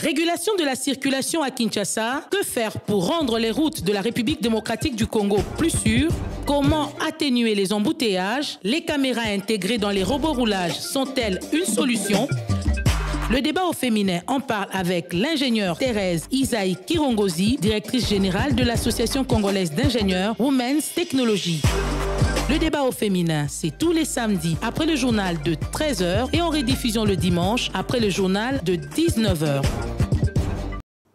Régulation de la circulation à Kinshasa. Que faire pour rendre les routes de la République démocratique du Congo plus sûres? Comment atténuer les embouteillages? Les caméras intégrées dans les robots roulages sont-elles une solution? Le débat au féminin en parle avec l'ingénieure Thérèse Isaïe Kirongozi, directrice générale de l'Association congolaise d'ingénieurs Women's Technology. Le débat au féminin, c'est tous les samedis après le journal de 13 h et en rediffusion le dimanche après le journal de 19 h.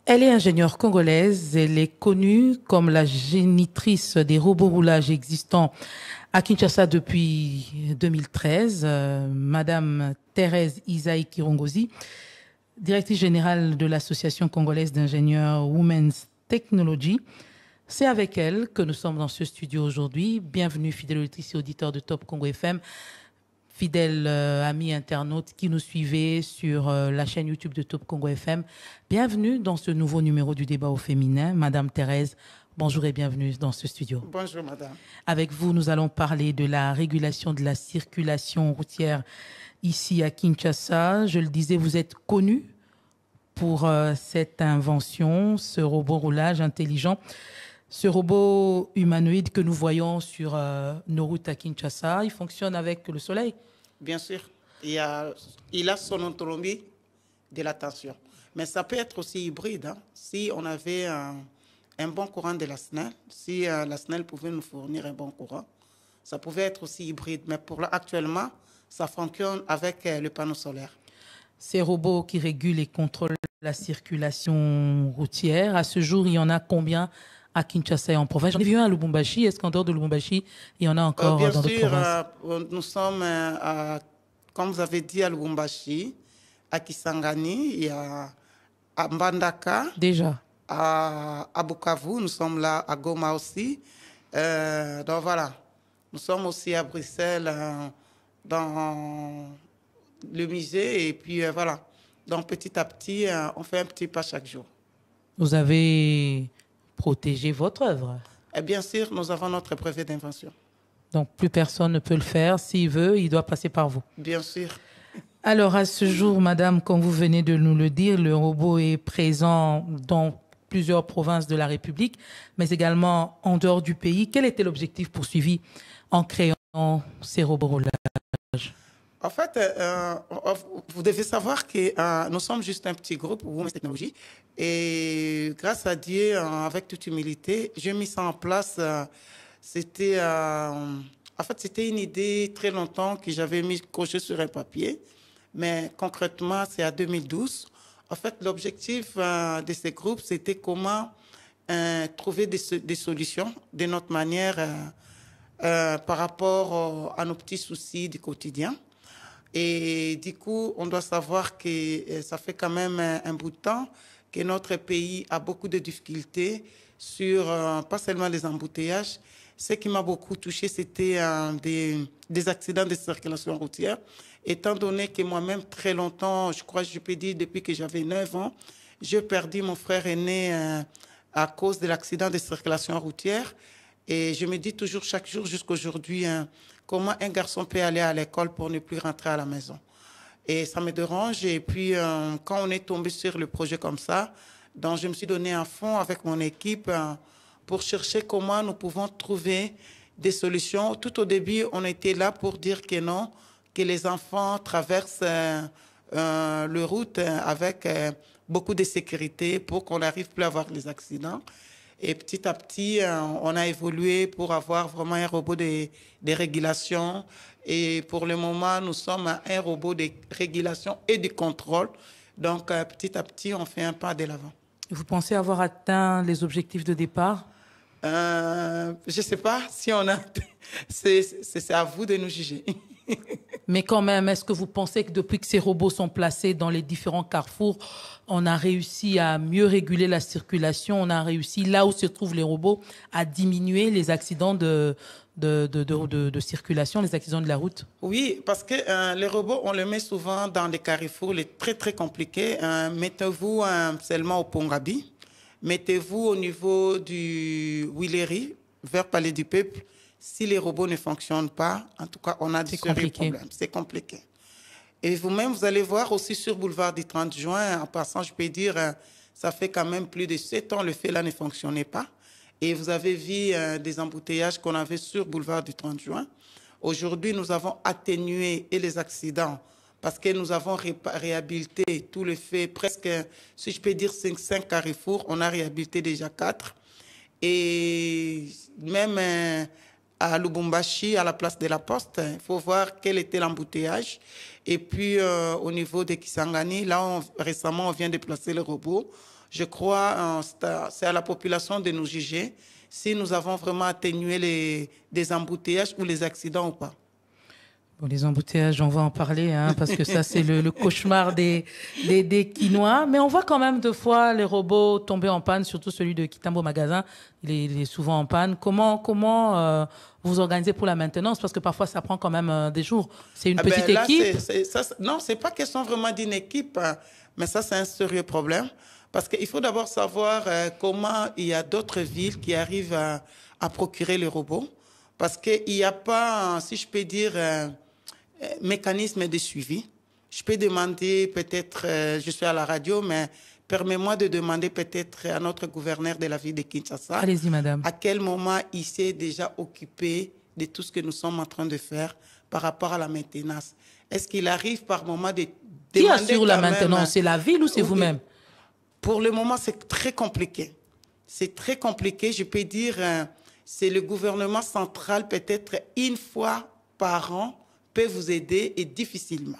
Elle est ingénieure congolaise, elle est connue comme la génitrice des robots roulages existants à Kinshasa depuis 2013. Madame Thérèse Isaïe Kirongozi, directrice générale de l'Association congolaise d'ingénieurs Women's Technology. C'est avec elle que nous sommes dans ce studio aujourd'hui. Bienvenue, fidèles auditrices et auditeurs de Top Congo FM, fidèles amis internautes qui nous suivez sur la chaîne YouTube de Top Congo FM. Bienvenue dans ce nouveau numéro du débat au féminin. Madame Thérèse, bonjour et bienvenue dans ce studio. Bonjour, madame. Avec vous, nous allons parler de la régulation de la circulation routière ici à Kinshasa. Je le disais, vous êtes connue pour cette invention, ce robot roulage intelligent. Ce robot humanoïde que nous voyons sur nos routes à Kinshasa, il fonctionne avec le soleil? Bien sûr. Il a son autonomie de l'attention. Mais ça peut être aussi hybride. Hein. Si on avait un bon courant de la SNEL, si la SNEL pouvait nous fournir un bon courant, ça pouvait être aussi hybride. Mais pour là, actuellement, ça fonctionne avec le panneau solaire. Ces robots qui régulent et contrôlent la circulation routière, à ce jour, il y en a combien à Kinshasa et en province? J'en ai vu un à Lubumbashi. Est-ce qu'en dehors de Lubumbashi, il y en a encore dans d'autres provinces? Bien sûr, nous sommes, comme vous avez dit, à Lubumbashi, à Kisangani, il y a à Mbandaka. Déjà. À Bukavu, nous sommes là, à Goma aussi. Donc voilà, nous sommes aussi à Bruxelles, dans le musée. Et puis voilà, donc petit à petit, on fait un petit pas chaque jour. Vous avez protégé votre œuvre? Et bien sûr, nous avons notre brevet d'invention. Donc plus personne ne peut le faire. S'il veut, il doit passer par vous. Bien sûr. Alors à ce jour, madame, comme vous venez de nous le dire, le robot est présent dans plusieurs provinces de la République, mais également en dehors du pays. Quel était l'objectif poursuivi en créant ces robots roulages? En fait, vous devez savoir que nous sommes juste un petit groupe, Women's Technology, et grâce à Dieu, avec toute humilité, j'ai mis ça en place. C'était une idée très longtemps que j'avais mis cochée sur un papier, mais concrètement, c'est à 2012. En fait, l'objectif de ces groupes, c'était comment trouver des solutions de notre manière par rapport à nos petits soucis du quotidien. Et du coup, on doit savoir que ça fait quand même un bout de temps que notre pays a beaucoup de difficultés sur, pas seulement les embouteillages. Ce qui m'a beaucoup touché, c'était des accidents de circulation routière. Étant donné que moi-même, très longtemps, je crois que je peux dire depuis que j'avais 9 ans, j'ai perdu mon frère aîné à cause de l'accident de circulation routière. Et je me dis toujours, chaque jour, jusqu'à aujourd'hui, comment un garçon peut aller à l'école pour ne plus rentrer à la maison. Et ça me dérange. Et puis, quand on est tombé sur le projet comme ça, donc je me suis donné un fond avec mon équipe pour chercher comment nous pouvons trouver des solutions. Tout au début, on était là pour dire que non, que les enfants traversent le route avec beaucoup de sécurité pour qu'on n'arrive plus à avoir les accidents. Et petit à petit, on a évolué pour avoir vraiment un robot de régulation. Et pour le moment, nous sommes à un robot de régulation et de contrôle. Donc, petit à petit, on fait un pas de l'avant. Vous pensez avoir atteint les objectifs de départ? Je ne sais pas si on a... C'est à vous de nous juger. Mais quand même, est-ce que vous pensez que depuis que ces robots sont placés dans les différents carrefours, on a réussi à mieux réguler la circulation, on a réussi, là où se trouvent les robots, à diminuer les accidents de circulation, les accidents de la route? Oui, parce que les robots, on les met souvent dans des carrefours les très, très compliqués. Mettez-vous seulement au Pongabi. Mettez-vous au niveau du Willery, vers Palais du Peuple. Si les robots ne fonctionnent pas, en tout cas, on a des problèmes. C'est compliqué. Et vous-même, vous allez voir aussi sur Boulevard du 30 juin, en passant, je peux dire, ça fait quand même plus de 7 ans, le fait là ne fonctionnait pas. Et vous avez vu des embouteillages qu'on avait sur Boulevard du 30 juin. Aujourd'hui, nous avons atténué les accidents parce que nous avons réhabilité tout le fait, presque, si je peux dire, 5 carrefours. On a réhabilité déjà 4. Et même à Lubumbashi, à la place de la Poste, il faut voir quel était l'embouteillage. Et puis, au niveau de Kisangani, là, récemment, on vient de placer le robot. Je crois c'est à la population de nous juger si nous avons vraiment atténué des embouteillages ou les accidents ou pas. Bon, les embouteillages, on va en parler, hein, parce que ça, c'est le cauchemar des Quinois. Mais on voit quand même deux fois les robots tomber en panne, surtout celui de Kitambo Magasin. Il est souvent en panne. Comment vous organisez pour la maintenance? Parce que parfois, ça prend quand même des jours. C'est une petite équipe. Non, c'est pas question vraiment d'une équipe, hein, mais ça, c'est un sérieux problème. Parce qu'il faut d'abord savoir comment il y a d'autres villes qui arrivent à procurer les robots. Parce qu'il n'y a pas, si je peux dire, mécanisme de suivi. Je peux demander peut-être, je suis à la radio, mais permets-moi de demander peut-être à notre gouverneur de la ville de Kinshasa. Allez-y, madame. À quel moment il s'est déjà occupé de tout ce que nous sommes en train de faire par rapport à la maintenance. Est-ce qu'il arrive par moment de demander... Qui assure la maintenance? C'est la ville ou c'est vous-même? Pour le moment, c'est très compliqué. C'est très compliqué. Je peux dire, c'est le gouvernement central, peut-être une fois par an, peut vous aider et difficilement.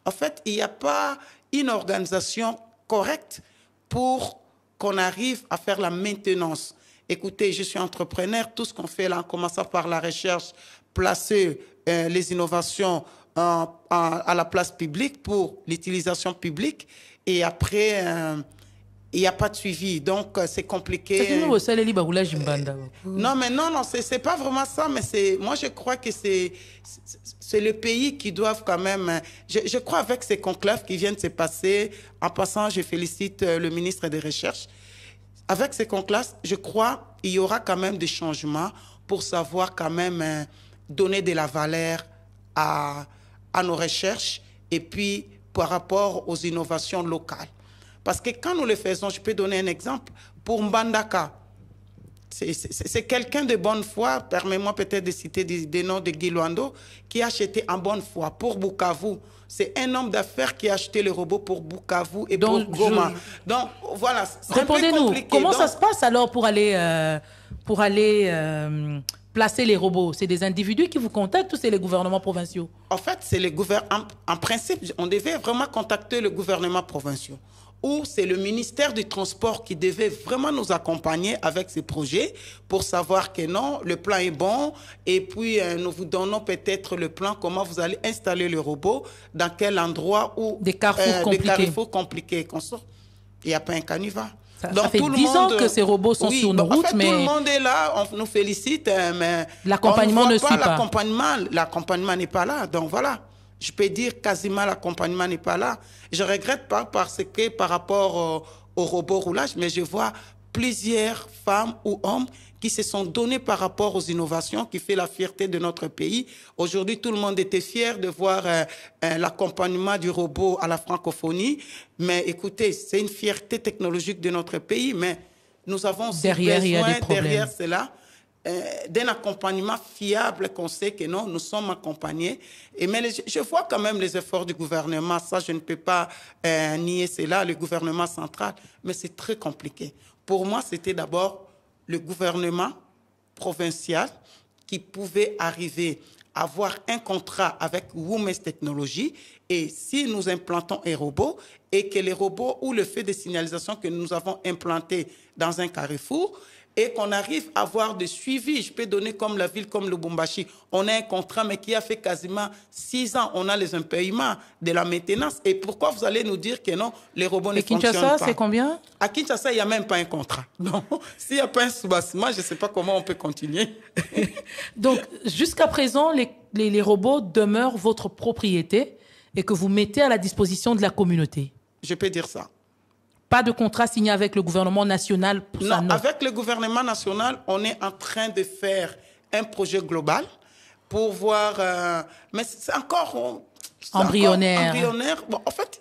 En fait, il n'y a pas une organisation correcte pour qu'on arrive à faire la maintenance. Écoutez, je suis entrepreneur, tout ce qu'on fait là, en commençant par la recherche, placer les innovations à la place publique pour l'utilisation publique, et après... il n'y a pas de suivi, donc c'est compliqué. Non, mais non, c'est pas vraiment ça, mais moi je crois que c'est le pays qui doit quand même... Je crois avec ces conclaves qui viennent de se passer, en passant, je félicite le ministre des Recherches. Avec ces conclaves, je crois qu'il y aura quand même des changements pour savoir quand même donner de la valeur à nos recherches et puis par rapport aux innovations locales. Parce que quand nous le faisons, je peux donner un exemple, pour Mbandaka, c'est quelqu'un de bonne foi, permets-moi peut-être de citer des noms de Guy Luando, qui a acheté en bonne foi pour Bukavu. C'est un homme d'affaires qui a acheté le robot pour Bukavu et pour Goma. Donc voilà. Répondez-nous, comment ça se passe alors pour aller placer les robots? C'est des individus qui vous contactent ou c'est les gouvernements provinciaux? En fait, c'est les gouvernements. En principe, on devait vraiment contacter le gouvernement provincial. Ou c'est le ministère du Transport qui devait vraiment nous accompagner avec ces projets pour savoir que non, le plan est bon et puis nous vous donnons peut-être le plan, comment vous allez installer le robot, dans quel endroit ou des carrefours compliqués. Il n'y a pas un canevas. Ça fait 10 ans que ces robots sont sur nos routes, mais... Tout le monde est là, on nous félicite, mais... L'accompagnement ne suit pas. L'accompagnement n'est pas là, donc voilà. Je peux dire quasiment l'accompagnement n'est pas là. Je ne regrette pas parce que par rapport au robot roulage, mais je vois plusieurs femmes ou hommes qui se sont donnés par rapport aux innovations qui fait la fierté de notre pays. Aujourd'hui, tout le monde était fier de voir l'accompagnement du robot à la francophonie. Mais écoutez, c'est une fierté technologique de notre pays, mais nous avons besoin derrière cela d'un accompagnement fiable qu'on sait que non, nous sommes accompagnés. Mais je vois quand même les efforts du gouvernement, ça je ne peux pas nier cela, le gouvernement central, mais c'est très compliqué. Pour moi, c'était d'abord le gouvernement provincial qui pouvait arriver à avoir un contrat avec Womes Technologies, et si nous implantons un robot et que les robots ou le fait de signalisation que nous avons implanté dans un carrefour, et qu'on arrive à avoir des suivis. Je peux donner comme la ville, comme Lubumbashi. On a un contrat, mais qui a fait quasiment 6 ans. On a les impayements de la maintenance. Et pourquoi vous allez nous dire que non, les robots ne fonctionnent pas? Et Kinshasa, c'est combien? À Kinshasa, il n'y a même pas un contrat. Donc, s'il n'y a pas un soubassement, je ne sais pas comment on peut continuer. Donc, jusqu'à présent, les robots demeurent votre propriété et que vous mettez à la disposition de la communauté? Je peux dire ça. Pas de contrat signé avec le gouvernement national pour ça? Non, avec le gouvernement national, on est en train de faire un projet global pour voir... mais c'est encore... embryonnaire. Bon, en fait,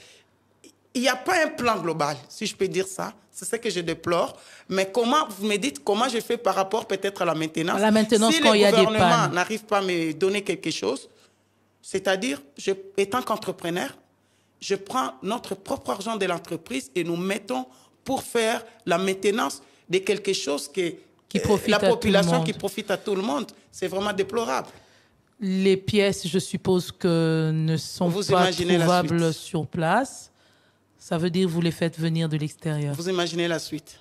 il n'y a pas un plan global, si je peux dire ça. C'est ce que je déplore. Mais comment, vous me dites, comment je fais par rapport peut-être à la maintenance? La maintenance, si quand il y a des pannes. Si le gouvernement n'arrive pas à me donner quelque chose, c'est-à-dire, étant qu'entrepreneur, je prends notre propre argent de l'entreprise et nous mettons pour faire la maintenance de quelque chose qui profite la population qui profite à tout le monde. C'est vraiment déplorable. Les pièces, je suppose que ne sont pas trouvables sur place. Ça veut dire que vous les faites venir de l'extérieur. Vous imaginez la suite.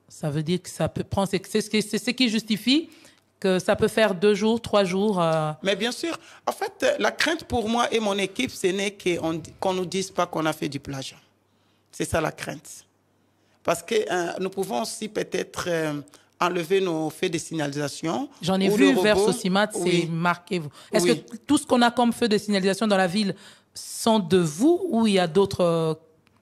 Ça veut dire que ça peut prendre... C'est ce qui justifie que ça peut faire 2 jours, 3 jours. Mais bien sûr. En fait, la crainte pour moi et mon équipe, ce n'est qu'on ne nous dise pas qu'on a fait du plagiat. C'est ça la crainte. Parce que nous pouvons aussi peut-être enlever nos feux de signalisation. J'en ai vu vers Sosimat, c'est marqué. Est-ce que tout ce qu'on a comme feux de signalisation dans la ville sont de vous ou il y a d'autres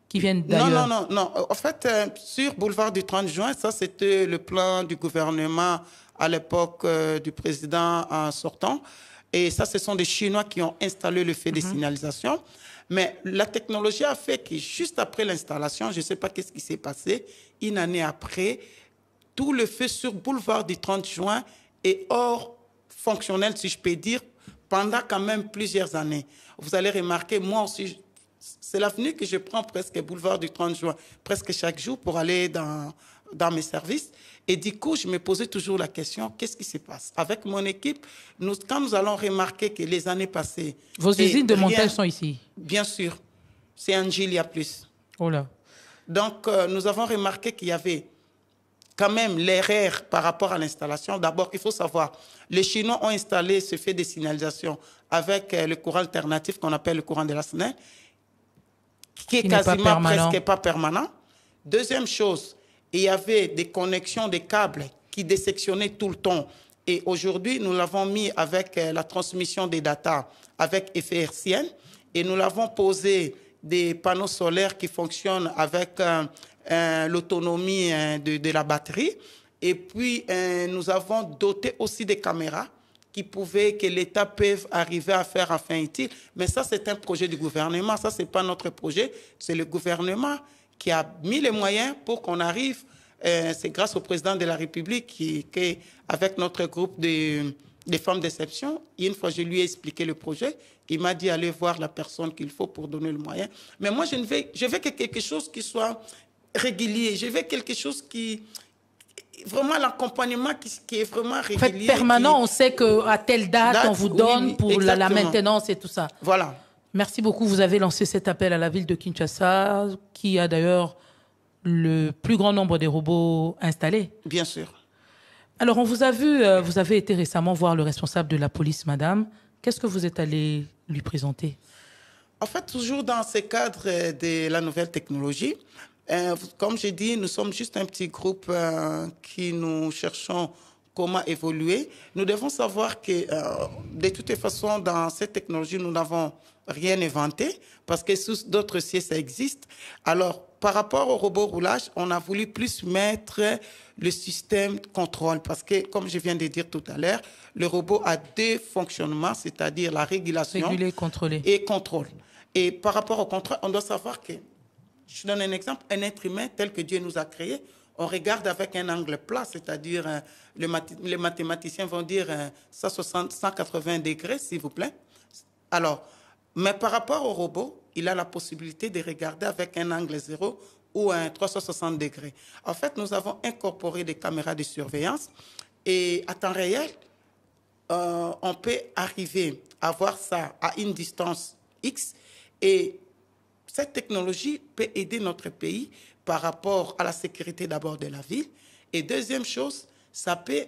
qui viennent d'ailleurs? Non. En fait, sur Boulevard du 30 juin, ça c'était le plan du gouvernement à l'époque du président sortant. Et ça, ce sont des Chinois qui ont installé le feu de signalisation. Mais la technologie a fait que juste après l'installation, je ne sais pas qu'est-ce qui s'est passé, une année après, tout le feu sur Boulevard du 30 juin est hors fonctionnel, si je peux dire, pendant quand même plusieurs années. Vous allez remarquer, moi aussi, c'est l'avenue que je prends presque Boulevard du 30 juin, presque chaque jour pour aller dans mes services. Et du coup, je me posais toujours la question, qu'est-ce qui se passe? Avec mon équipe, quand nous allons remarquer que les années passées... Vos usines de montage sont ici? Bien sûr. C'est en Gilia plus. Oh là. Donc, nous avons remarqué qu'il y avait quand même l'erreur par rapport à l'installation. D'abord, il faut savoir, les Chinois ont installé ce fait de signalisation avec le courant alternatif qu'on appelle le courant de la SNEL, qui est quasiment presque pas permanent. Deuxième chose, il y avait des connexions, des câbles qui désectionnaient tout le temps. Et aujourd'hui, nous l'avons mis avec la transmission des datas avec effet hertzien et nous l'avons posé des panneaux solaires qui fonctionnent avec l'autonomie de la batterie. Et puis, nous avons doté aussi des caméras que l'État peut arriver à faire à fin utile. Mais ça, c'est un projet du gouvernement. Ça, ce n'est pas notre projet. C'est le gouvernement qui a mis les moyens pour qu'on arrive. C'est grâce au président de la République qui avec notre groupe des femmes d'exception, une fois je lui ai expliqué le projet, il m'a dit aller voir la personne qu'il faut pour donner le moyen. Mais moi, je veux que quelque chose qui soit régulier. Je veux quelque chose qui... Vraiment l'accompagnement qui est vraiment régulier. En fait, permanent, on sait qu'à telle date, on vous donne pour la maintenance et tout ça. Voilà. Merci beaucoup. Vous avez lancé cet appel à la ville de Kinshasa, qui a d'ailleurs le plus grand nombre de robots installés. Bien sûr. Alors, on vous a vu, vous avez été récemment voir le responsable de la police, madame. Qu'est-ce que vous êtes allé lui présenter? En fait, toujours dans ce cadre de la nouvelle technologie, comme j'ai dit, nous sommes juste un petit groupe qui nous cherchons comment évoluer. Nous devons savoir que de toute façon, dans cette technologie, nous n'avons rien inventé parce que sous d'autres sièges, ça existe. Alors, par rapport au robot roulage, on a voulu plus mettre le système contrôle parce que, comme je viens de dire tout à l'heure, le robot a 2 fonctionnements, c'est-à-dire la régulation et contrôle. Et par rapport au contrôle, on doit savoir que, je donne un exemple, un être humain tel que Dieu nous a créé, on regarde avec un angle plat, c'est-à-dire les mathématiciens vont dire 180 degrés, s'il vous plaît. Alors, mais par rapport au robot, il a la possibilité de regarder avec un angle 0 ou un 360 degrés. En fait, nous avons incorporé des caméras de surveillance et à temps réel, on peut arriver à voir ça à une distance X et cette technologie peut aider notre pays par rapport à la sécurité d'abord de la ville. Et deuxième chose, ça peut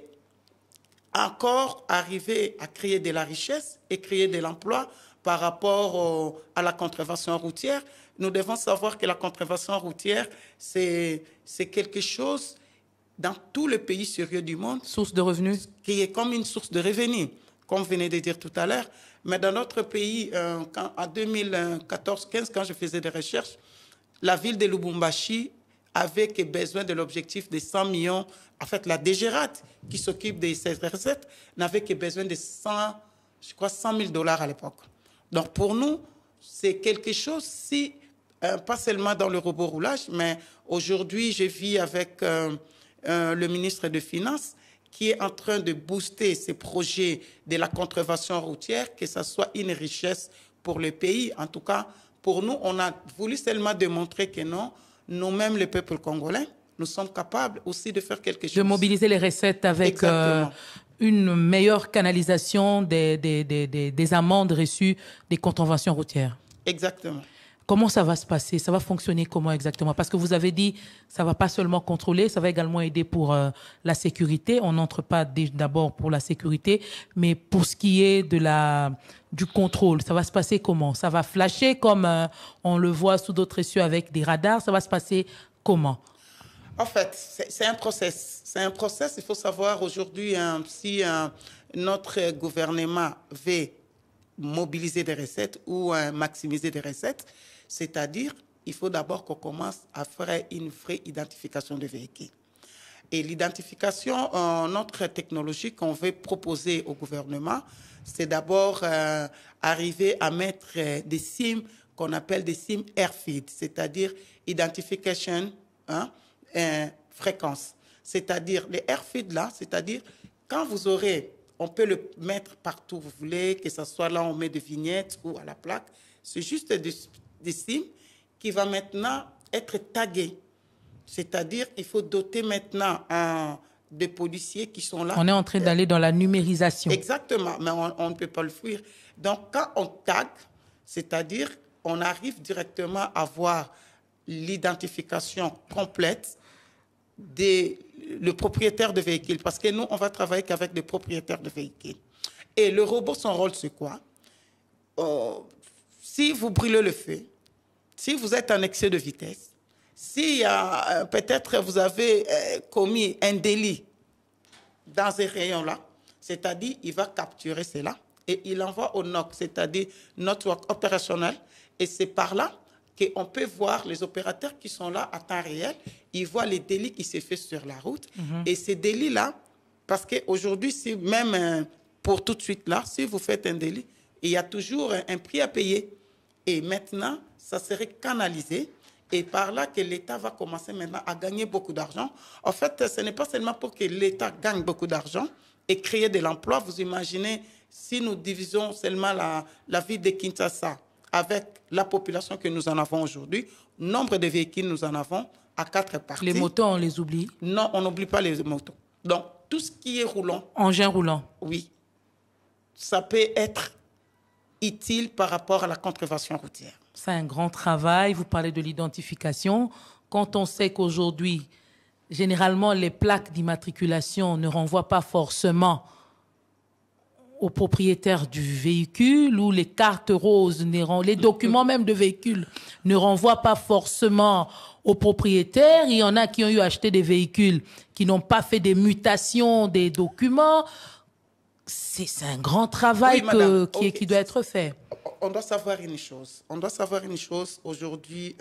encore arriver à créer de la richesse et créer de l'emploi par rapport à la contrevention routière. Nous devons savoir que la contrevention routière, c'est quelque chose dans tous les pays sérieux du monde. Source de revenus. Qui est comme une source de revenus, comme vous venez de dire tout à l'heure. Mais dans notre pays, en 2014-15, quand je faisais des recherches, la ville de Lubumbashi avait besoin de l'objectif de 100 millions. En fait, la DGRAT, qui s'occupe de ces recettes, n'avait que besoin de 100 000 $ à l'époque. Donc pour nous, c'est quelque chose, si, pas seulement dans le robot roulage, mais aujourd'hui, je vis avec le ministre des Finances qui est en train de booster ces projets de la contrevention routière, que ce soit une richesse pour le pays. En tout cas, pour nous, on a voulu seulement démontrer que non, nous-mêmes, le peuple congolais, nous sommes capables aussi de faire quelque chose. De mobiliser les recettes avec une meilleure canalisation des amendes reçues des contraventions routières. Exactement. Comment ça va se passer? Ça va fonctionner comment exactement? Parce que vous avez dit, ça ne va pas seulement contrôler, ça va également aider pour la sécurité. On n'entre pas d'abord pour la sécurité, mais pour ce qui est du contrôle, ça va se passer comment? Ça va flasher comme on le voit sous d'autres cieux avec des radars? Ça va se passer comment? En fait, c'est un process. C'est un process. Il faut savoir aujourd'hui si notre gouvernement veut mobiliser des recettes ou maximiser des recettes. C'est-à-dire, il faut d'abord qu'on commence à faire une vraie identification des véhicules. Et l'identification, notre technologie qu'on veut proposer au gouvernement, c'est d'abord arriver à mettre des SIM qu'on appelle des SIM AirFeed, c'est-à-dire Identification Fréquence. C'est-à-dire, les AirFeed là, c'est-à-dire, quand vous aurez, on peut le mettre partout où vous voulez, que ce soit là où on met des vignettes ou à la plaque, c'est juste des SIM qui va maintenant être tagués. C'est-à-dire il faut doter maintenant des policiers qui sont là. On est en train d'aller dans la numérisation. Exactement, mais on ne peut pas le fuir. Donc quand on tag, c'est-à-dire on arrive directement à voir l'identification complète le propriétaire de véhicule. Parce que nous, on va travailler qu'avec des propriétaires de véhicules. Et le robot, son rôle, c'est quoi? Si vous brûlez le feu, si vous êtes en excès de vitesse, si peut-être vous avez commis un délit dans ces rayons-là, c'est-à-dire il va capturer cela et il envoie au NOC, c'est-à-dire Network Opérationnel, et c'est par là qu'on peut voir les opérateurs qui sont là à temps réel, ils voient les délits qui se font sur la route. Et ces délits-là, parce qu'aujourd'hui, si même pour tout de suite là, si vous faites un délit, il y a toujours un prix à payer. Et maintenant, ça serait canalisé. Et par là que l'État va commencer maintenant à gagner beaucoup d'argent. En fait, ce n'est pas seulement pour que l'État gagne beaucoup d'argent et créer de l'emploi. Vous imaginez, si nous divisons seulement la ville de Kinshasa avec la population que nous en avons aujourd'hui, nombre de véhicules nous en avons à 4 parties. Les motos, on les oublie? Non, on n'oublie pas les motos. Donc, tout ce qui est roulant. Engin roulant. Oui. Ça peut être utile par rapport à la contrevention routière. C'est un grand travail. Vous parlez de l'identification. Quand on sait qu'aujourd'hui, généralement, les plaques d'immatriculation ne renvoient pas forcément au propriétaire du véhicule ou les cartes roses, les documents même de véhicule ne renvoient pas forcément au propriétaire. Il y en a qui ont eu acheté des véhicules qui n'ont pas fait des mutations des documents. C'est un grand travail qui doit être fait. On doit savoir une chose. On doit savoir une chose aujourd'hui.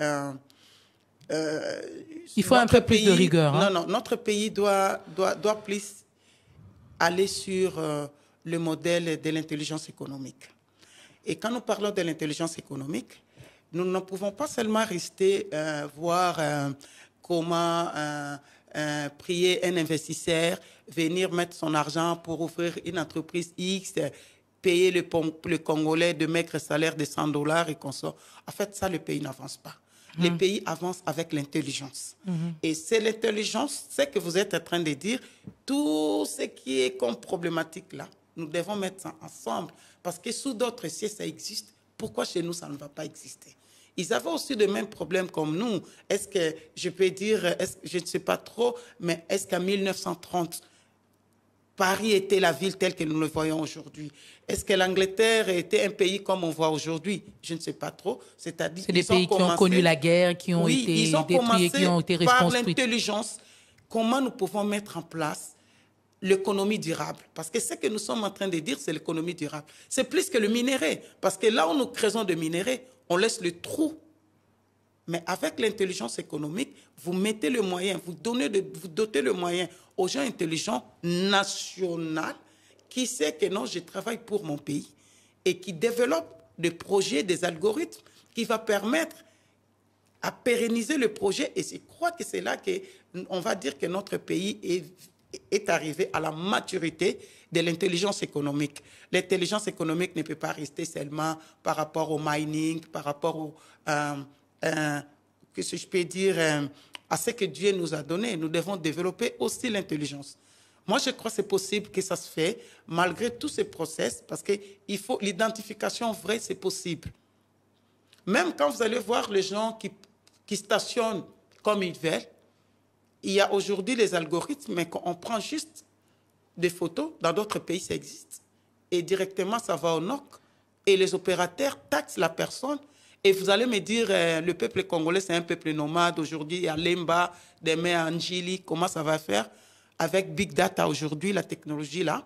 Il faut un peu plus de rigueur. Non, non, notre pays doit plus aller sur le modèle de l'intelligence économique. Et quand nous parlons de l'intelligence économique, nous ne pouvons pas seulement rester voir comment prier un investisseur, venir mettre son argent pour ouvrir une entreprise X, payer le Congolais de maigres salaires de $100 et qu'on sort. En fait, ça, le pays n'avance pas. Les pays avancent avec l'intelligence. Et c'est l'intelligence, c'est que vous êtes en train de dire, tout ce qui est comme problématique là, nous devons mettre ça ensemble. Parce que sous d'autres cieux, ça existe. Pourquoi chez nous, ça ne va pas exister? Ils avaient aussi les mêmes problèmes comme nous. Est-ce que je peux dire, je ne sais pas trop, mais est-ce qu'en 1930, Paris était la ville telle que nous le voyons aujourd'hui? Est-ce que l'Angleterre était un pays comme on voit aujourd'hui? Je ne sais pas trop. C'est-à-dire, c'est des pays qui ont connu la guerre, qui ont été détruits et qui ont été reconstruits. Par l'intelligence, comment nous pouvons mettre en place l'économie durable? Parce que ce que nous sommes en train de dire, c'est l'économie durable. C'est plus que le minerai. Parce que là où nous créons de minerai, on laisse le trou. Mais avec l'intelligence économique, vous mettez le moyen, vous dotez le moyen aux gens intelligents nationaux qui savent que non, je travaille pour mon pays et qui développent de projet, des algorithmes qui va permettre à pérenniser le projet. Et je crois que c'est là qu'on va dire que notre pays est arrivé à la maturité de l'intelligence économique. L'intelligence économique ne peut pas rester seulement par rapport au mining, par rapport au, que je peux dire, à ce que Dieu nous a donné. Nous devons développer aussi l'intelligence. Moi, je crois que c'est possible que ça se fait malgré tous ces process, parce que l'identification vraie, c'est possible. Même quand vous allez voir les gens qui stationnent comme ils veulent, il y a aujourd'hui les algorithmes, mais on prend juste des photos. Dans d'autres pays, ça existe. Et directement, ça va au NOC. Et les opérateurs taxent la personne. Et vous allez me dire, le peuple congolais, c'est un peuple nomade. Aujourd'hui, il y a Lemba, demain, Anjili. Comment ça va faire? Avec Big Data aujourd'hui, la technologie là,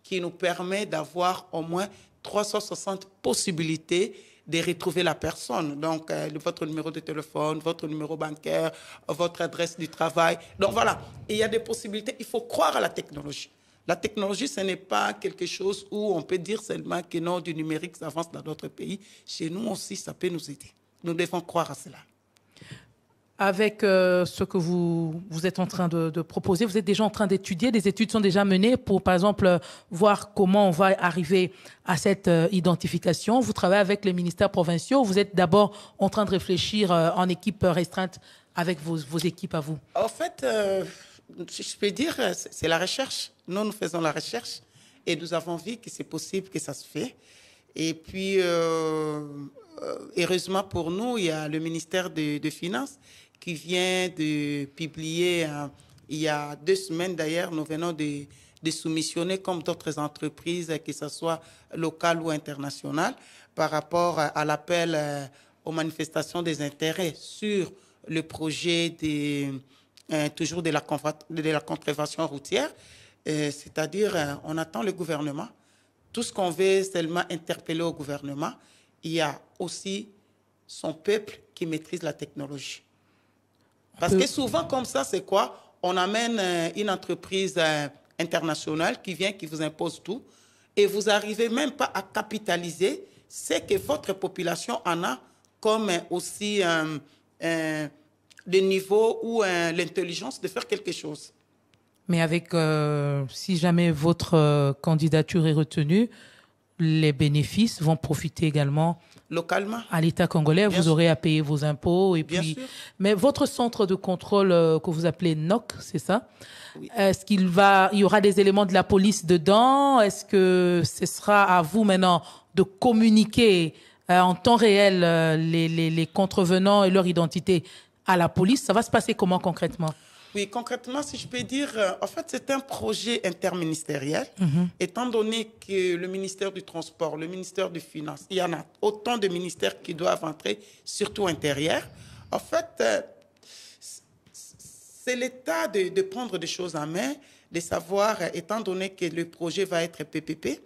qui nous permet d'avoir au moins 360 possibilités de retrouver la personne. Donc, votre numéro de téléphone, votre numéro bancaire, votre adresse du travail. Donc, voilà, il y a des possibilités. Il faut croire à la technologie. La technologie, ce n'est pas quelque chose où on peut dire seulement que non, du numérique, ça avance dans d'autres pays. Chez nous aussi, ça peut nous aider. Nous devons croire à cela. Avec ce que vous êtes en train de proposer, vous êtes déjà en train d'étudier, des études sont déjà menées pour, par exemple, voir comment on va arriver à cette identification. Vous travaillez avec les ministères provinciaux, vous êtes d'abord en train de réfléchir en équipe restreinte avec vos équipes à vous? En fait, je peux dire, c'est la recherche. Nous faisons la recherche et nous avons vu que c'est possible que ça se fait. Et puis, heureusement pour nous, il y a le ministère des Finances qui vient de publier, il y a 2 semaines d'ailleurs, nous venons de soumissionner comme d'autres entreprises, que ce soit locales ou internationales, par rapport à l'appel aux manifestations des intérêts sur le projet toujours de la contravention routière. C'est-à-dire, on attend le gouvernement. Tout ce qu'on veut seulement interpeller au gouvernement, il y a aussi son peuple qui maîtrise la technologie. Parce que souvent, comme ça, c'est quoi? On amène une entreprise internationale qui vient, qui vous impose tout, et vous n'arrivez même pas à capitaliser ce que votre population en a comme aussi le niveau ou l'intelligence de faire quelque chose. Mais avec, si jamais votre candidature est retenue, les bénéfices vont profiter également localement à l'État congolais. Vous aurez à payer vos impôts. Et bien puis, sûr. Mais votre centre de contrôle que vous appelez NOC, c'est ça? Oui. Est-ce il y aura des éléments de la police dedans? Est-ce que ce sera à vous maintenant de communiquer en temps réel les contrevenants et leur identité à la police? Ça va se passer comment concrètement? Oui, concrètement, si je peux dire, en fait, c'est un projet interministériel, étant donné que le ministère du Transport, le ministère des Finances, il y en a autant de ministères qui doivent entrer, surtout intérieur. En fait, c'est l'État de prendre des choses en main, de savoir, étant donné que le projet va être PPP,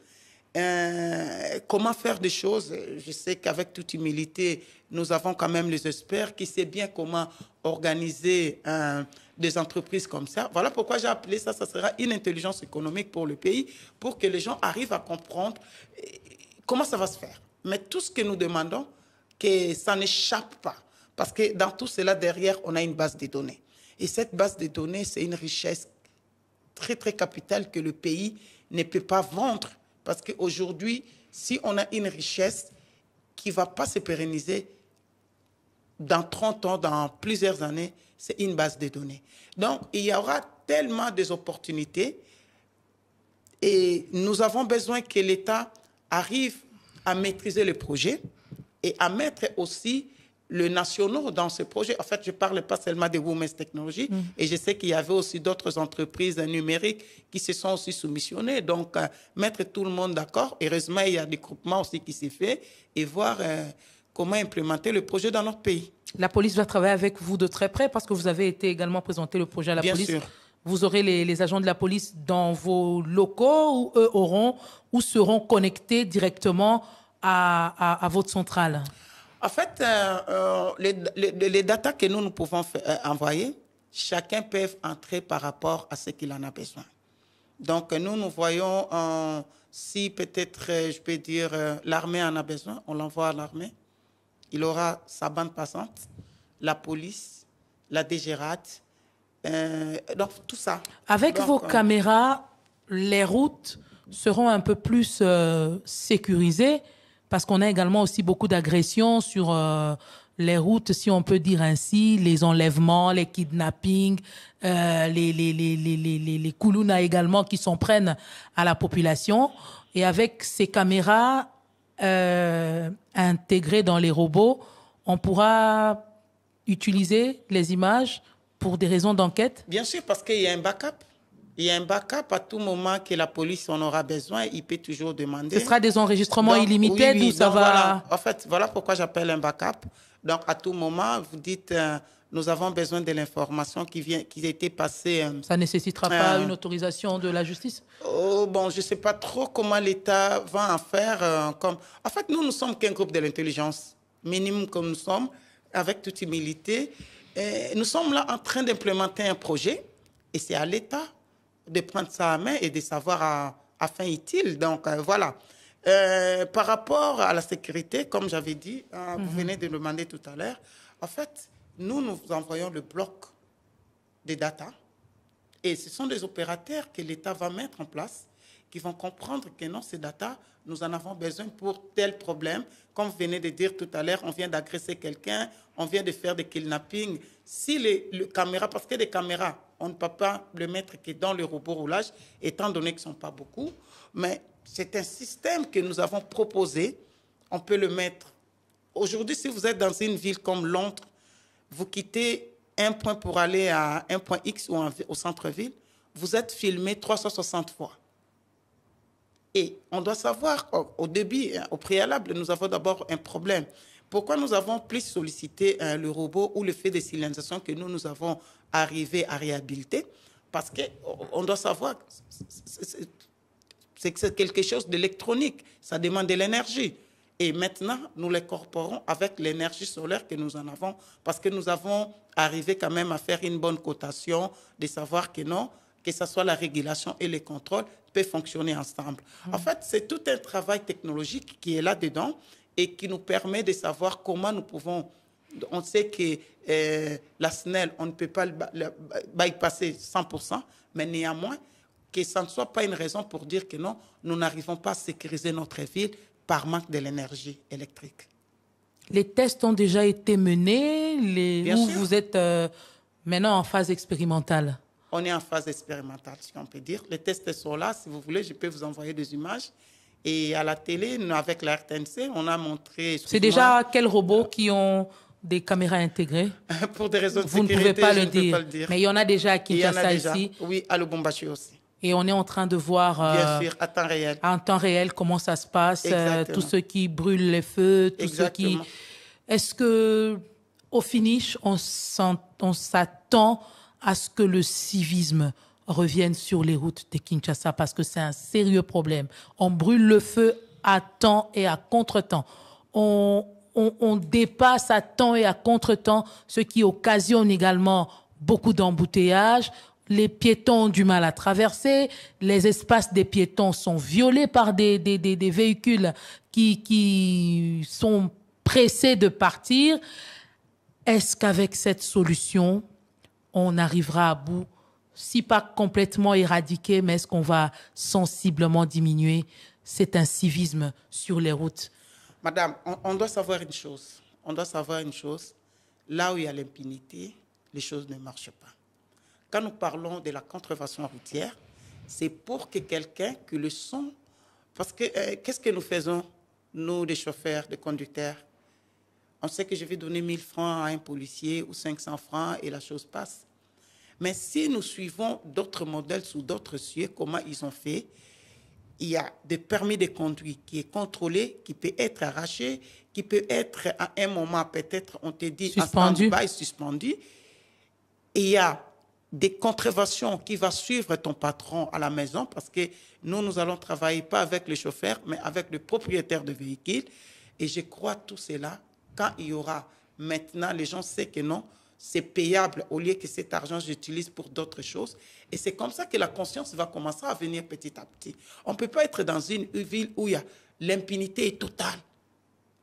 comment faire des choses. Je sais qu'avec toute humilité, nous avons quand même les experts qui savent bien comment organiser des entreprises comme ça. Voilà pourquoi j'ai appelé ça, ça sera une intelligence économique pour le pays, pour que les gens arrivent à comprendre comment ça va se faire. Mais tout ce que nous demandons, que ça n'échappe pas. Parce que dans tout cela, derrière, on a une base de données. Et cette base de données, c'est une richesse très, très capitale que le pays ne peut pas vendre. Parce qu'aujourd'hui, si on a une richesse qui ne va pas se pérenniser dans 30 ans, dans plusieurs années, c'est une base de données. Donc, il y aura tellement d'opportunités et nous avons besoin que l'État arrive à maîtriser le projet et à mettre aussi le national dans ce projet. En fait, je ne parle pas seulement de Women's Technology et je sais qu'il y avait aussi d'autres entreprises numériques qui se sont aussi soumissionnées. Donc, mettre tout le monde d'accord. Heureusement, il y a des groupements aussi qui s'est fait et voir comment implémenter le projet dans notre pays. La police va travailler avec vous de très près parce que vous avez été également présenté le projet à la police. Bien sûr. Vous aurez les agents de la police dans vos locaux où eux auront ou seront connectés directement à votre centrale. En fait, les datas que nous pouvons envoyer, chacun peut entrer par rapport à ce qu'il en a besoin. Donc, nous voyons Si peut-être, je peux dire, l'armée en a besoin, on l'envoie à l'armée. Il aura sa bande passante, la police, la DGRAT, donc tout ça. Avec donc, vos caméras, les routes seront un peu plus sécurisées parce qu'on a également aussi beaucoup d'agressions sur les routes, si on peut dire ainsi, les enlèvements, les kidnappings, les koulouna également qui s'en prennent à la population. Et avec ces caméras intégrées dans les robots, on pourra utiliser les images pour des raisons d'enquête? Bien sûr, parce qu'il y a un backup. Il y a un backup à tout moment que la police en aura besoin. Il peut toujours demander. Ce sera des enregistrements Donc, illimités oui, ou ça va... Voilà. En fait, voilà pourquoi j'appelle un backup. Donc, à tout moment, vous dites, nous avons besoin de l'information qui a été passée. Ça ne nécessitera pas une autorisation de la justice? Oh, bon, je ne sais pas trop comment l'État va en faire. En fait, nous sommes qu'un groupe de l'intelligence, minimum comme nous sommes, avec toute humilité. Et nous sommes là en train d'implémenter un projet et c'est à l'État de prendre ça à main et de savoir à fin utile. Donc, voilà. Par rapport à la sécurité, comme j'avais dit, vous venez de demander tout à l'heure, en fait, nous envoyons le bloc des data et ce sont des opérateurs que l'État va mettre en place qui vont comprendre que non, ces data, nous en avons besoin pour tel problème. Comme vous venez de dire tout à l'heure, on vient d'agresser quelqu'un, on vient de faire des kidnappings. Si les caméras, parce que les caméras, on ne peut pas le mettre que dans le robot roulage, étant donné qu'ils ne sont pas beaucoup, mais c'est un système que nous avons proposé. On peut le mettre. Aujourd'hui, si vous êtes dans une ville comme Londres, vous quittez un point pour aller à un point X ou au centre-ville, vous êtes filmé 360 fois. Et on doit savoir, au début, au préalable, nous avons d'abord un problème. Pourquoi nous avons plus sollicité le robot ou le fait de signalisation que nous avons arrivé à réhabiliter? Parce qu'on doit savoir, c'est quelque chose d'électronique, ça demande de l'énergie. Et maintenant, nous l'incorporons avec l'énergie solaire que nous en avons, parce que nous avons arrivé quand même à faire une bonne cotation, de savoir que non, que ce soit la régulation et le contrôle, peuvent fonctionner ensemble. En fait, c'est tout un travail technologique qui est là-dedans et qui nous permet de savoir comment nous pouvons... On sait que la SNEL, on ne peut pas le bypasser 100%, mais néanmoins, que ça ne soit pas une raison pour dire que non, nous n'arrivons pas à sécuriser notre ville par manque de l'énergie électrique. Les tests ont déjà été menés, ou vous êtes maintenant en phase expérimentale? On est en phase expérimentale, si on peut dire. Les tests sont là. Si vous voulez, je peux vous envoyer des images. Et à la télé, nous, avec la RTNC, on a montré... C'est déjà quels robots qui ont des caméras intégrées? Pour des raisons de vous sécurité, ne pouvez pas je le ne peux pas dire. le dire. Mais il y en a déjà à Kinshasa ici. Oui, à Lubumbashi aussi. Et on est en train de voir bien sûr, à temps réel. En temps réel comment ça se passe, tous ceux qui brûlent les feux, tous ceux qui... Est-ce que au finish, on s'attend à ce que le civisme revienne sur les routes de Kinshasa parce que c'est un sérieux problème. On brûle le feu à temps et à contre-temps. On dépasse à temps et à contre-temps, ce qui occasionne également beaucoup d'embouteillages. Les piétons ont du mal à traverser, les espaces des piétons sont violés par des véhicules qui sont pressés de partir. Est-ce qu'avec cette solution, on arrivera à bout, si pas complètement éradiquer, mais est-ce qu'on va sensiblement diminuer cet incivisme sur les routes? Madame, on doit savoir une chose. On doit savoir une chose. Là où il y a l'impunité, les choses ne marchent pas. Quand nous parlons de la contrevention routière, c'est pour que quelqu'un que le son... Parce que qu'est-ce que nous faisons, nous, les chauffeurs, les conducteurs? On sait que je vais donner 1000 francs à un policier ou 500 francs et la chose passe. Mais si nous suivons d'autres modèles sous d'autres cieux, comment ils ont fait, il y a des permis de conduire qui est contrôlé, qui peut être arraché, qui peut être à un moment, peut-être, on te dit, suspendu. suspendu. Et il y a des contraventions qui vont suivre ton patron à la maison parce que nous allons travailler pas avec les chauffeurs, mais avec le propriétaire de véhicule. Et je crois tout cela, quand il y aura maintenant, les gens savent que non, c'est payable au lieu que cet argent j'utilise pour d'autres choses. Et c'est comme ça que la conscience va commencer à venir petit à petit. On ne peut pas être dans une ville où il y a l'impunité totale.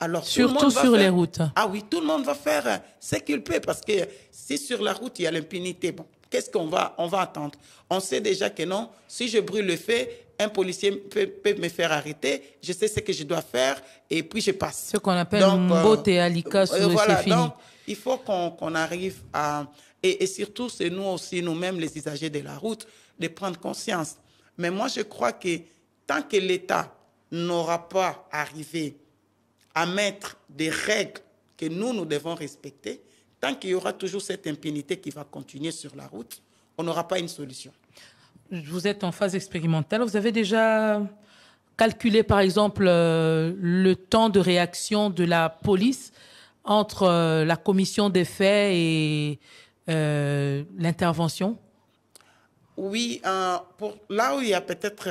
Alors, surtout sur les routes. Ah oui, tout le monde va faire ce qu'il peut parce que si sur la route il y a l'impunité, bon, qu'est-ce qu'on va attendre? On sait déjà que non, si je brûle le feu, un policier peut me faire arrêter, je sais ce que je dois faire et puis je passe. Ce qu'on appelle Mbote Alika sur voilà, c'est fini. Donc, il faut qu'on arrive à... Et surtout, c'est nous aussi, nous-mêmes, les usagers de la route, de prendre conscience. Mais moi, je crois que tant que l'État n'aura pas arrivé à mettre des règles que nous devons respecter, tant qu'il y aura toujours cette impunité qui va continuer sur la route, on n'aura pas une solution. Vous êtes en phase expérimentale. Vous avez déjà calculé, par exemple, le temps de réaction de la police entre la commission des faits et l'intervention? Oui, là où il y a peut-être...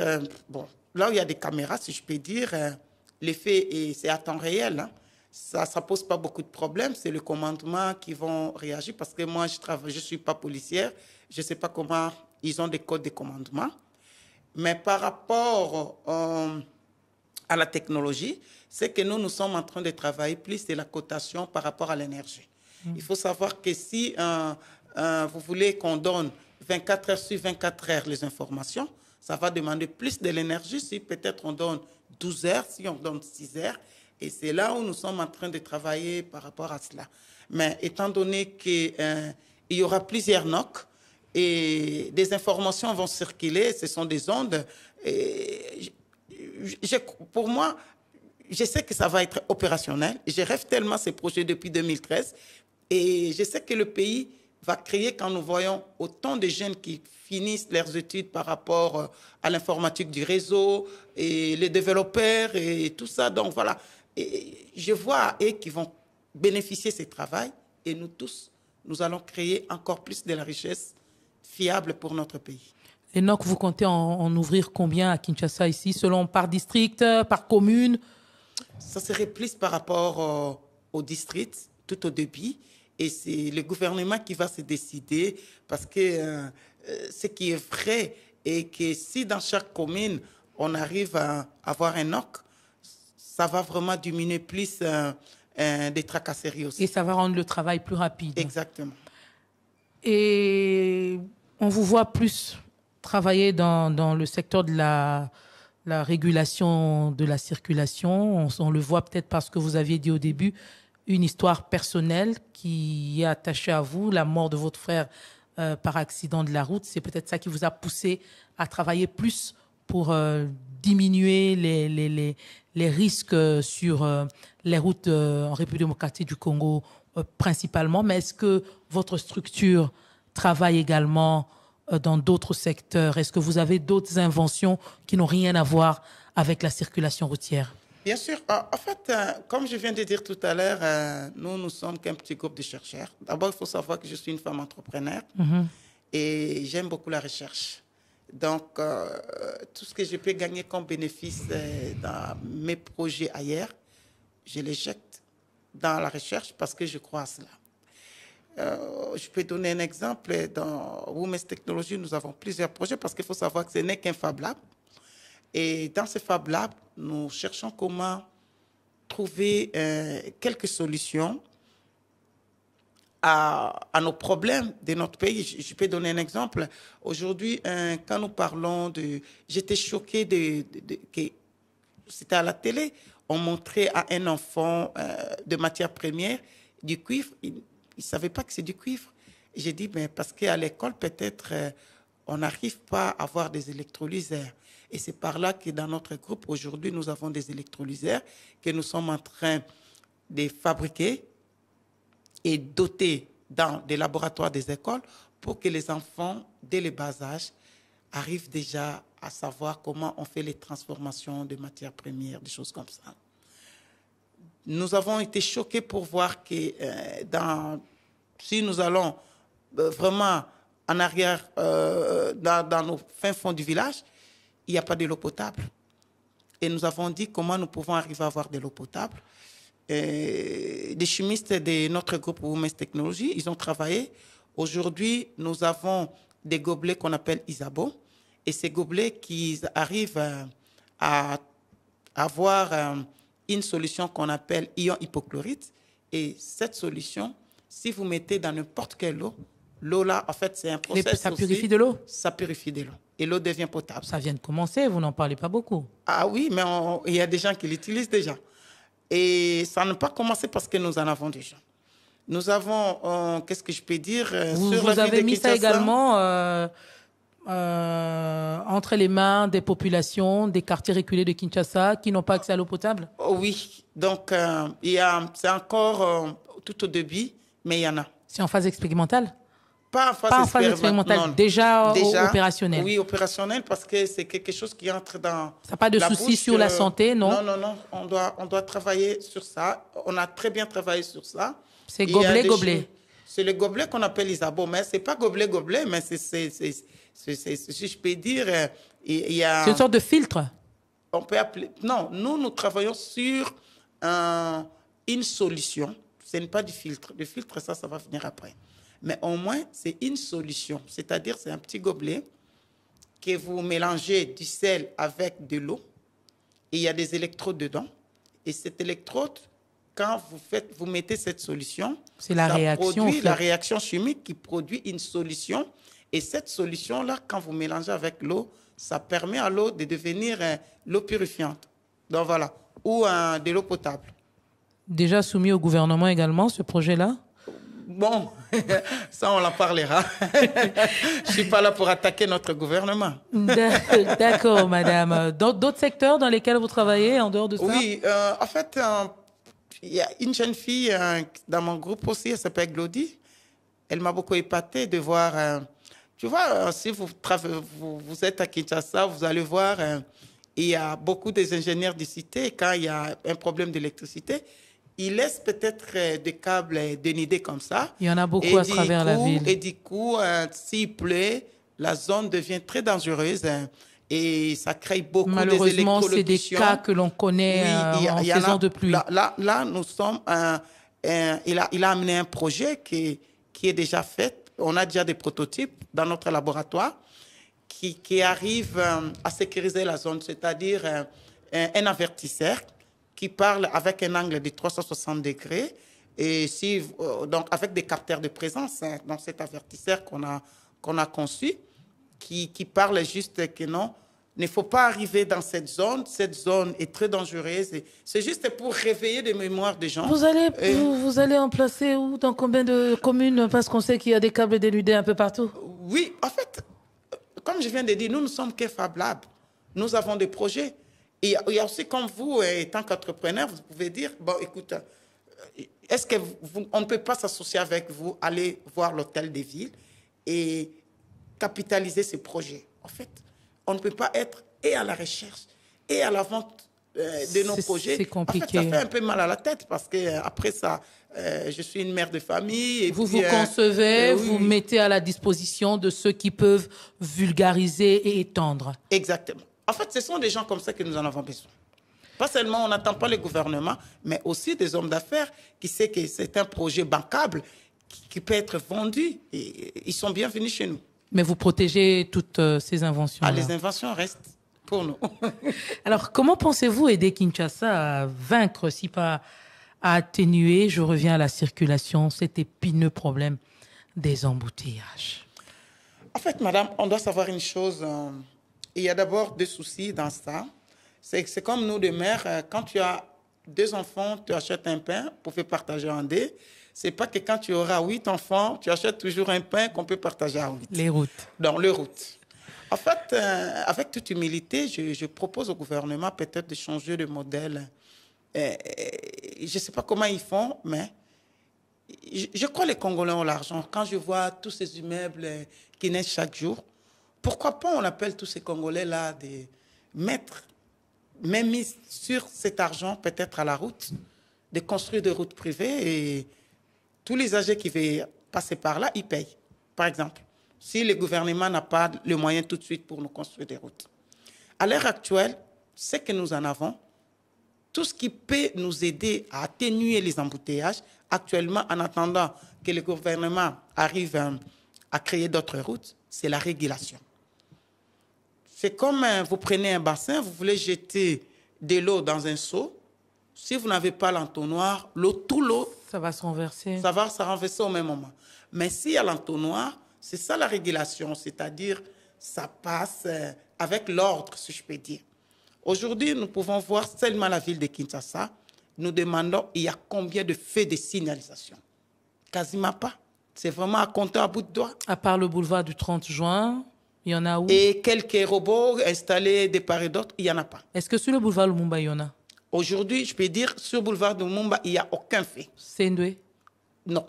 là où il y a des caméras, si je peux dire, l'effet, c'est à temps réel. Hein. Ça ne pose pas beaucoup de problèmes. C'est le commandement qui vont réagir parce que moi, je ne suis pas policière. Je ne sais pas comment ils ont des codes de commandement. Mais par rapport à la technologie, c'est que nous sommes en train de travailler plus de la cotation par rapport à l'énergie. Il faut savoir que si vous voulez qu'on donne 24 heures sur 24 heures les informations, ça va demander plus de l'énergie si peut-être on donne 12 heures, si on donne 6 heures. Et c'est là où nous sommes en train de travailler par rapport à cela. Mais étant donné qu'il y aura plusieurs NOC et des informations vont circuler, ce sont des ondes. Et pour moi, je sais que ça va être opérationnel. Je rêve tellement ces projets depuis 2013. Et je sais que le pays va créer quand nous voyons autant de jeunes qui finissent leurs études par rapport à l'informatique du réseau et les développeurs et tout ça. Donc voilà, et je vois eux qui vont bénéficier de ce travail et nous tous, nous allons créer encore plus de la richesse fiable pour notre pays. Les NOC, vous comptez en ouvrir combien à Kinshasa ici, selon par district, par commune? Ça serait plus par rapport au district, tout au début. Et c'est le gouvernement qui va se décider parce que ce qui est vrai est que si dans chaque commune, on arrive à avoir un NOC, ça va vraiment diminuer plus des tracasseries aussi. Et ça va rendre le travail plus rapide. Exactement. Et on vous voit plus travailler dans le secteur de la régulation de la circulation. On le voit peut-être parce que vous aviez dit au début, une histoire personnelle qui est attachée à vous, la mort de votre frère par accident de la route. C'est peut-être ça qui vous a poussé à travailler plus pour diminuer les risques sur les routes en République démocratique du Congo principalement. Mais est-ce que votre structure travaille également dans d'autres secteurs? Est-ce que vous avez d'autres inventions qui n'ont rien à voir avec la circulation routière? Bien sûr. En fait, comme je viens de dire tout à l'heure, nous ne sommes qu'un petit groupe de chercheurs. D'abord, il faut savoir que je suis une femme entrepreneur et j'aime beaucoup la recherche. Donc, tout ce que je peux gagner comme bénéfice dans mes projets ailleurs, je les jette dans la recherche parce que je crois à cela. Je peux donner un exemple. Dans Women's Technology, nous avons plusieurs projets parce qu'il faut savoir que ce n'est qu'un Fab Lab. Et dans ce Fab Lab, nous cherchons comment trouver quelques solutions à nos problèmes de notre pays. Je peux donner un exemple. Aujourd'hui, quand nous parlons de... J'étais choquée que c'était à la télé, on montrait à un enfant de matière première du cuivre. Il ne savait pas que c'est du cuivre. J'ai dit, mais parce qu'à l'école, peut-être, on n'arrive pas à avoir des électrolyseurs. Et c'est par là que dans notre groupe, aujourd'hui, nous avons des électrolyseurs que nous sommes en train de fabriquer et doter dans des laboratoires des écoles pour que les enfants, dès le bas âge, arrivent déjà à savoir comment on fait les transformations de matières premières, des choses comme ça. Nous avons été choqués pour voir que si nous allons vraiment en arrière, dans nos fins fonds du village, il n'y a pas de l'eau potable. Et nous avons dit comment nous pouvons arriver à avoir de l'eau potable. des chimistes de notre groupe Women's Technology. Ils ont travaillé. Aujourd'hui, nous avons des gobelets qu'on appelle Isabeau. Et ces gobelets qui arrivent à avoir une solution qu'on appelle ion hypochlorite. Et cette solution, si vous mettez dans n'importe quelle eau, l'eau là, en fait, c'est un processus. Ça purifie de l'eau? Ça purifie de l'eau. Et l'eau devient potable. Ça vient de commencer, vous n'en parlez pas beaucoup. Ah oui, mais il y a des gens qui l'utilisent déjà. Et ça n'a pas commencé parce que nous en avons déjà. Nous avons, qu'est-ce que je peux dire, vous avez mis ça également entre les mains des populations, des quartiers reculés de Kinshasa qui n'ont pas accès à l'eau potable? Oui, donc c'est encore tout au début, mais il y en a. C'est en phase expérimentale? Pas en phase expérimentale, non. Déjà opérationnel? Oui, opérationnel, parce que c'est quelque chose qui entre dans ça n'a pas de souci sur la santé, non? Non, on doit travailler sur ça. On a très bien travaillé sur ça. C'est gobelet. C'est le gobelet qu'on appelle Isabeau, mais ce n'est pas gobelet, mais si je peux dire, il y a... C'est une sorte de filtre? On peut appeler... Non, nous travaillons sur une solution. Ce n'est pas du filtre. Le filtre, ça va venir après. Mais au moins, c'est une solution. C'est-à-dire, c'est un petit gobelet que vous mélangez du sel avec de l'eau. Et il y a des électrodes dedans. Et cette électrode, quand vous mettez cette solution, c'est la réaction, produit la réaction chimique qui produit une solution. Et cette solution-là, quand vous mélangez avec l'eau, ça permet à l'eau de devenir l'eau purifiante. Donc voilà, ou de l'eau potable. Déjà soumis au gouvernement également, ce projet-là? Bon, ça on en parlera. Je ne suis pas là pour attaquer notre gouvernement. D'accord, madame. D'autres secteurs dans lesquels vous travaillez en dehors de ça? Oui, en fait, il y a une jeune fille dans mon groupe aussi, elle s'appelle Glody. Elle m'a beaucoup épatée de voir... tu vois, si vous êtes à Kinshasa, vous allez voir, il y a beaucoup des ingénieurs de cité, quand il y a un problème d'électricité, ils laissent peut-être des câbles dénudés comme ça. Il y en a beaucoup à travers la ville. Et du coup, s'il pleut, la zone devient très dangereuse et ça crée beaucoup d'électrocutions. Malheureusement, c'est des cas que l'on connaît en saison de pluie. Là, nous sommes... il a amené un projet qui est déjà fait. On a déjà des prototypes dans notre laboratoire qui arrivent à sécuriser la zone, c'est-à-dire un avertisseur qui parle avec un angle de 360 degrés et donc avec des capteurs de présence dans cet avertisseur qu'on a conçu qui parle juste que non, il ne faut pas arriver dans cette zone est très dangereuse. C'est juste pour réveiller des mémoires des gens. Vous allez en placer où, dans combien de communes? Parce qu'on sait qu'il y a des câbles dénudés un peu partout. Oui, en fait, comme je viens de dire, nous ne sommes que Fab Lab. Nous avons des projets. Et il y a aussi, comme vous, étant qu'entrepreneur, vous pouvez dire, bon, écoute, est-ce qu'on ne peut pas s'associer avec vous, aller voir l'hôtel des villes et capitaliser ces projets? En fait, on ne peut pas être et à la recherche et à la vente de nos projets. C'est compliqué. En fait, ça fait un peu mal à la tête parce qu'après ça, je suis une mère de famille. Et vous puis, vous concevez, vous oui. mettez à la disposition de ceux qui peuvent vulgariser et étendre. Exactement. En fait, ce sont des gens comme ça que nous en avons besoin. Pas seulement, on n'attend pas le gouvernement, mais aussi des hommes d'affaires qui savent que c'est un projet bancable qui peut être vendu. Et ils sont bienvenus chez nous. Mais vous protégez toutes ces inventions. Les inventions restent pour nous. Alors, comment pensez-vous aider Kinshasa à vaincre, si pas à atténuer, je reviens à la circulation, cet épineux problème des embouteillages? En fait, madame, on doit savoir une chose. Il y a d'abord deux soucis dans ça. C'est comme nous, les mères, quand tu as 2 enfants, tu achètes un pain pour faire partager en 2. Ce n'est pas que quand tu auras 8 enfants, tu achètes toujours un pain qu'on peut partager en 8. Les routes. Dans les routes. En fait, avec toute humilité, je propose au gouvernement peut-être de changer de modèle. Je ne sais pas comment ils font, mais je crois que les Congolais ont l'argent. Quand je vois tous ces immeubles qui naissent chaque jour, pourquoi pas on appelle tous ces Congolais-là de mettre, même mis sur cet argent peut-être à la route, de construire des routes privées et tous les âgés qui veulent passer par là, ils payent, par exemple. Si le gouvernement n'a pas le moyen tout de suite pour nous construire des routes. À l'heure actuelle, ce que nous en avons, tout ce qui peut nous aider à atténuer les embouteillages, actuellement, en attendant que le gouvernement arrive à créer d'autres routes, c'est la régulation. C'est comme vous prenez un bassin, vous voulez jeter de l'eau dans un seau. Si vous n'avez pas l'entonnoir, tout l'eau, ça va se renverser. Ça va se renverser au même moment. Mais s'il y a l'entonnoir, c'est ça la régulation, c'est-à-dire ça passe avec l'ordre, si je peux dire. Aujourd'hui, nous pouvons voir seulement la ville de Kinshasa. Nous demandons, il y a combien de feux de signalisation? Quasiment pas. C'est vraiment à compter à bout de doigts. À part le boulevard du 30 juin, il y en a où? Et quelques robots installés de part et d'autre, il n'y en a pas. Est-ce que sur le boulevard Lumumba, il y en a? Aujourd'hui, je peux dire, sur le boulevard de Lumumba, il n'y a aucun fait. C'est Ndoué? Non.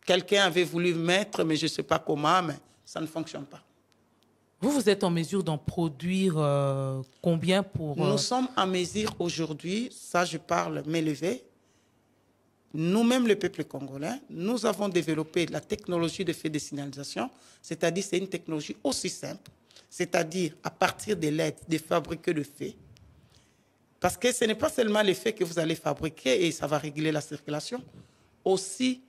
Quelqu'un avait voulu mettre, mais je ne sais pas comment, mais ça ne fonctionne pas. Vous êtes en mesure d'en produire combien pour... Nous sommes en mesure aujourd'hui, ça je parle m'élever, nous-mêmes le peuple congolais, nous avons développé la technologie de feu de signalisation, c'est-à-dire c'est une technologie aussi simple, c'est-à-dire à partir de l'aide de fabriquer le feu. Parce que ce n'est pas seulement le feu que vous allez fabriquer et ça va réguler la circulation, aussi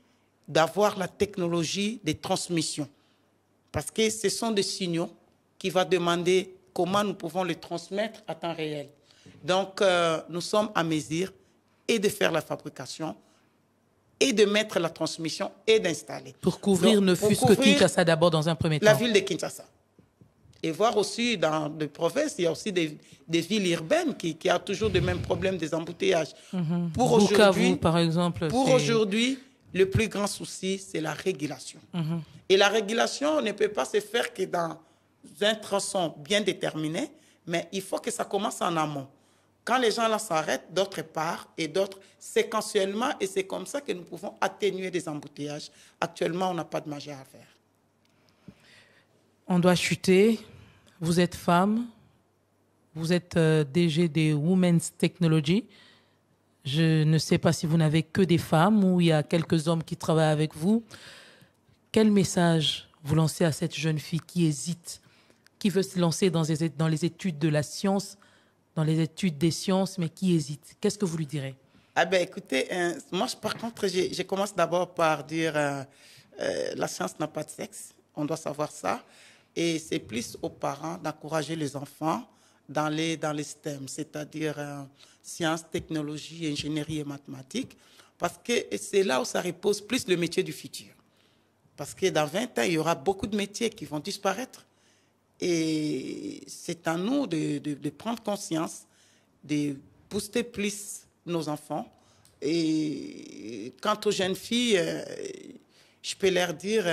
d'avoir la technologie de transmission. Parce que ce sont des signaux qui vont demander comment nous pouvons les transmettre à temps réel. Donc, nous sommes à mesure et de faire la fabrication et de mettre la transmission et d'installer. Pour couvrir ne fût-ce que Kinshasa d'abord dans un premier temps. La ville de Kinshasa. Et voir aussi dans les provinces, il y a aussi des villes urbaines qui ont toujours le même problème des embouteillages. Pour aujourd'hui, par exemple. Pour aujourd'hui, le plus grand souci, c'est la régulation. Et la régulation ne peut pas se faire que dans un tronçon bien déterminé, mais il faut que ça commence en amont. Quand les gens là s'arrêtent, d'autre part, et d'autres séquentiellement, et c'est comme ça que nous pouvons atténuer des embouteillages. Actuellement, on n'a pas de magie à faire. On doit chuter. Vous êtes femme. Vous êtes DG des Women's Technology. Je ne sais pas si vous n'avez que des femmes ou il y a quelques hommes qui travaillent avec vous. Quel message vous lancez à cette jeune fille qui hésite, qui veut se lancer dans les études de la science, dans les études des sciences, mais qui hésite? Qu'est-ce que vous lui direz? Ah ben, écoutez, moi, par contre, je commence d'abord par dire la science n'a pas de sexe. On doit savoir ça. Et c'est plus aux parents d'encourager les enfants dans les STEM, c'est-à-dire sciences, technologie, ingénierie et mathématiques, parce que c'est là où ça repose plus le métier du futur. Parce que dans 20 ans, il y aura beaucoup de métiers qui vont disparaître. Et c'est à nous de prendre conscience, de booster plus nos enfants. Et quant aux jeunes filles, je peux leur dire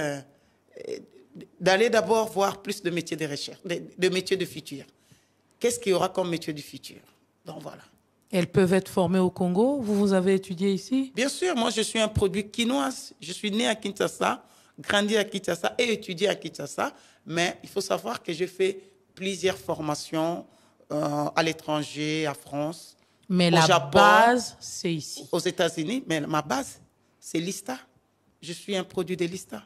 d'aller d'abord voir plus de métiers de recherche, de métiers de futur. Qu'est-ce qu'il y aura comme métier du futur? Donc voilà. Elles peuvent être formées au Congo? Vous avez étudié ici? Bien sûr, moi je suis un produit quinoise. Je suis né à Kinshasa, grandi à Kinshasa et étudié à Kinshasa. Mais il faut savoir que j'ai fait plusieurs formations à l'étranger, à France, mais au Japon, base, c'est ici. Aux États-Unis. Mais ma base, c'est l'ISTA. Je suis un produit de l'ISTA.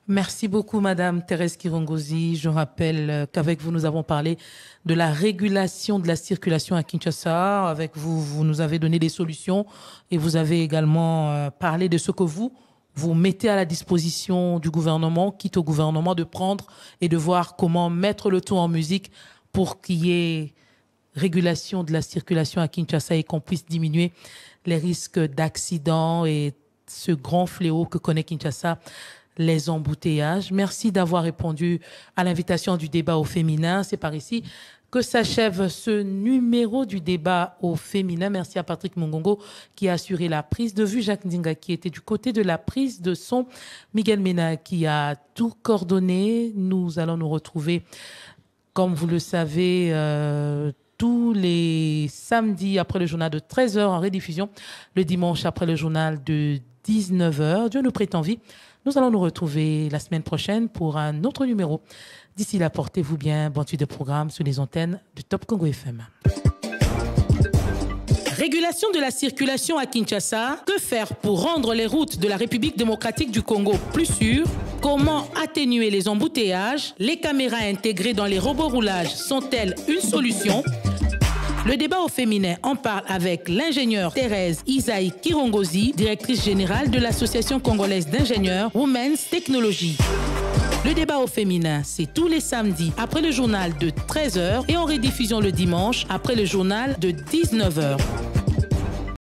Merci beaucoup, Madame Thérèse Kirongozi. Je rappelle qu'avec vous, nous avons parlé de la régulation de la circulation à Kinshasa. Avec vous, vous nous avez donné des solutions et vous avez également parlé de ce que vous mettez à la disposition du gouvernement, quitte au gouvernement de prendre et de voir comment mettre le tout en musique pour qu'il y ait régulation de la circulation à Kinshasa et qu'on puisse diminuer les risques d'accidents et ce grand fléau que connaît Kinshasa, les embouteillages. Merci d'avoir répondu à l'invitation du débat au féminin. C'est par ici que s'achève ce numéro du débat au féminin. Merci à Patrick Mongongo qui a assuré la prise de vue, Jacques Ndinga qui était du côté de la prise de son, Miguel Mena qui a tout coordonné. Nous allons nous retrouver, comme vous le savez, tous les samedis après le journal de 13h en rediffusion, le dimanche après le journal de 19h. Dieu nous prête en vie. Nous allons nous retrouver la semaine prochaine pour un autre numéro. D'ici là, portez-vous bien. Bonne suite de programme sur les antennes de Top Congo FM. Régulation de la circulation à Kinshasa. Que faire pour rendre les routes de la République démocratique du Congo plus sûres? Comment atténuer les embouteillages? Les caméras intégrées dans les robots roulages sont-elles une solution? Le débat au féminin en parle avec l'ingénieure Thérèse Isaïe Kirongozi, directrice générale de l'Association congolaise d'ingénieurs Women's Technology. Le débat au féminin, c'est tous les samedis après le journal de 13h et en rediffusion le dimanche après le journal de 19h.